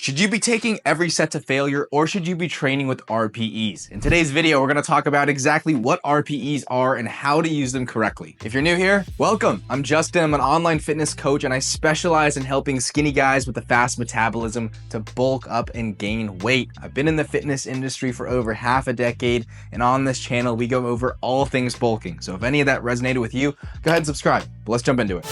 Should you be taking every set to failure, or should you be training with RPEs? In today's video, we're going to talk about exactly what RPEs are and how to use them correctly. If you're new here, welcome. I'm Justin. I'm an online fitness coach, and I specialize in helping skinny guys with a fast metabolism to bulk up and gain weight. I've been in the fitness industry for over half a decade, and on this channel, we go over all things bulking. So if any of that resonated with you, go ahead and subscribe. But let's jump into it.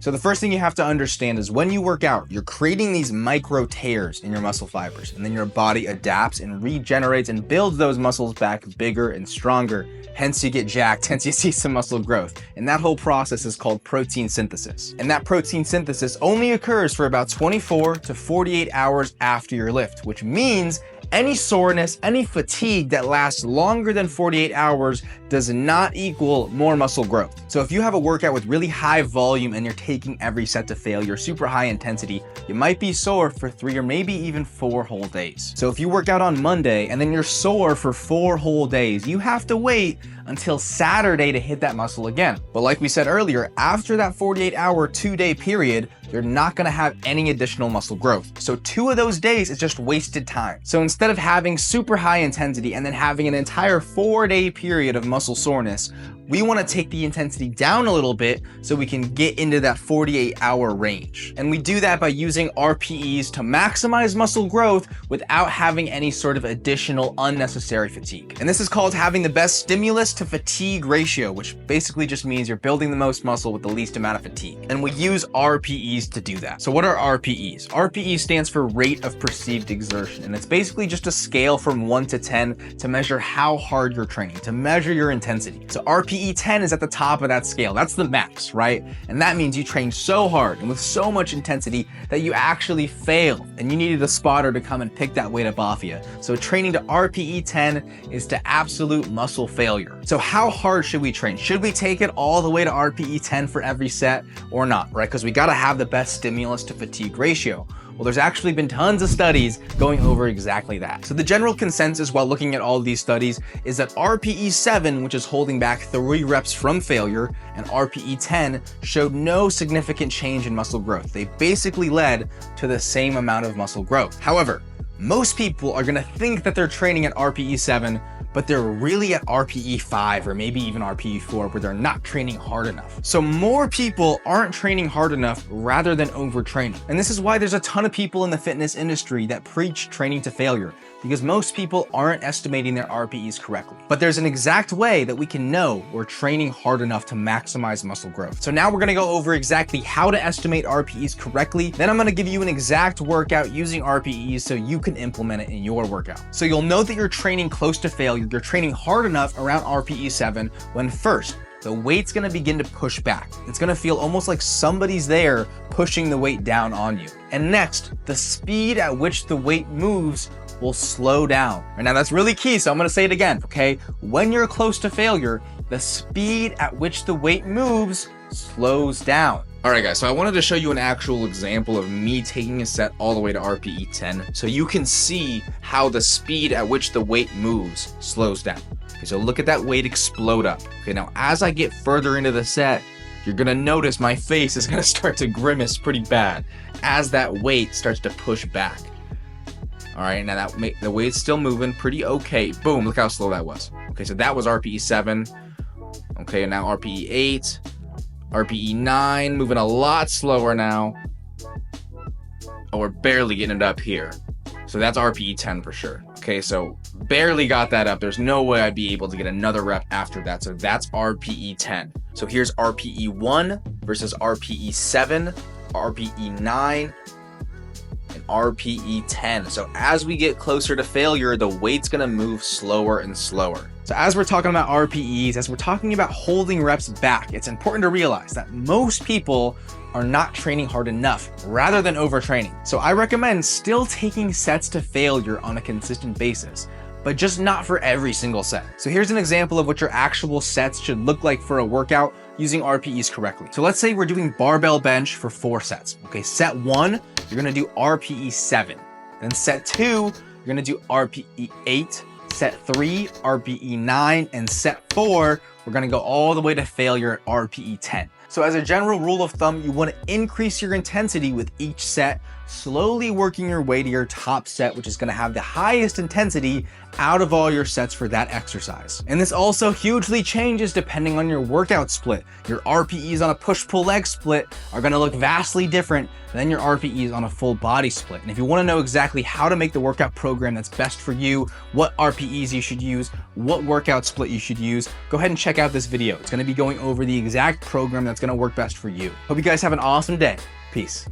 So the first thing you have to understand is when you work out, you're creating these micro tears in your muscle fibers, and then your body adapts and regenerates and builds those muscles back bigger and stronger. Hence you get jacked, hence you see some muscle growth. And that whole process is called protein synthesis. And that protein synthesis only occurs for about 24 to 48 hours after your lift, which means any soreness, any fatigue that lasts longer than 48 hours does not equal more muscle growth. So if you have a workout with really high volume and you're taking every set to failure, super high intensity, you might be sore for 3 or maybe even 4 whole days. So if you work out on Monday and then you're sore for 4 whole days, you have to wait until Saturday to hit that muscle again. But like we said earlier, after that 48-hour, 2-day period, you're not gonna have any additional muscle growth. So 2 of those days is just wasted time. So instead of having super high intensity and then having an entire 4-day period of muscle soreness, we wanna take the intensity down a little bit so we can get into that 48-hour range. And we do that by using RPEs to maximize muscle growth without having any sort of additional unnecessary fatigue. And this is called having the best stimulus to fatigue ratio, which basically just means you're building the most muscle with the least amount of fatigue. And we use RPEs to do that. So what are RPEs? RPE stands for rate of perceived exertion, and it's basically just a scale from 1 to 10 to measure how hard you're training, to measure your intensity. So RPE 10 is at the top of that scale. That's the max, right? And that means you train so hard and with so much intensity that you actually fail and you needed a spotter to come and pick that weight up off you. So training to RPE 10 is to absolute muscle failure. So how hard should we train? Should we take it all the way to RPE 10 for every set or not, right? Because we got to have the best stimulus to fatigue ratio. Well, there's actually been tons of studies going over exactly that. So the general consensus while looking at all of these studies is that RPE 7, which is holding back 3 reps from failure, and RPE 10 showed no significant change in muscle growth. They basically led to the same amount of muscle growth. However, most people are gonna think that they're training at RPE 7, but they're really at RPE 5 or maybe even RPE 4 where they're not training hard enough. So more people aren't training hard enough rather than overtraining. And this is why there's a ton of people in the fitness industry that preach training to failure, because most people aren't estimating their RPEs correctly. But there's an exact way that we can know we're training hard enough to maximize muscle growth. So now we're gonna go over exactly how to estimate RPEs correctly. Then I'm gonna give you an exact workout using RPEs so you can implement it in your workout. So you'll know that you're training close to failure, you're training hard enough around RPE 7 when first, the weight's gonna begin to push back. It's gonna feel almost like somebody's there pushing the weight down on you. And next, the speed at which the weight moves will slow down. And now that's really key, so I'm gonna say it again, okay? When you're close to failure, the speed at which the weight moves slows down. All right, guys, so I wanted to show you an actual example of me taking a set all the way to RPE 10 so you can see how the speed at which the weight moves slows down. Okay, so look at that weight explode up. Okay, now as I get further into the set, you're gonna notice my face is gonna start to grimace pretty bad as that weight starts to push back. All right, now the weight's still moving pretty okay. Boom, look how slow that was. Okay, so that was RPE 7. Okay, and now RPE 8. RPE 9, moving a lot slower now. Oh, we're barely getting it up here. So that's RPE 10 for sure. Okay, so barely got that up. There's no way I'd be able to get another rep after that. So that's RPE 10. So here's RPE 1 versus RPE 7, RPE 9, and RPE 10. So as we get closer to failure, the weight's gonna move slower and slower. So as we're talking about RPEs, as we're talking about holding reps back, it's important to realize that most people are not training hard enough rather than overtraining. So I recommend still taking sets to failure on a consistent basis, but just not for every single set. So here's an example of what your actual sets should look like for a workout using RPEs correctly. So let's say we're doing barbell bench for 4 sets. Okay, set 1, you're gonna do RPE 7. Then set 2, you're gonna do RPE 8. set 3, RPE 9, and set 4, we're gonna go all the way to failure at RPE 10. So as a general rule of thumb, you wanna increase your intensity with each set, slowly working your way to your top set, which is gonna have the highest intensity out of all your sets for that exercise. And this also hugely changes depending on your workout split. Your RPEs on a push-pull leg split are gonna look vastly different than your RPEs on a full body split. And if you wanna know exactly how to make the workout program that's best for you, what RPEs you should use, what workout split you should use, go ahead and check out this video. It's gonna be going over the exact program that's gonna work best for you. Hope you guys have an awesome day. Peace.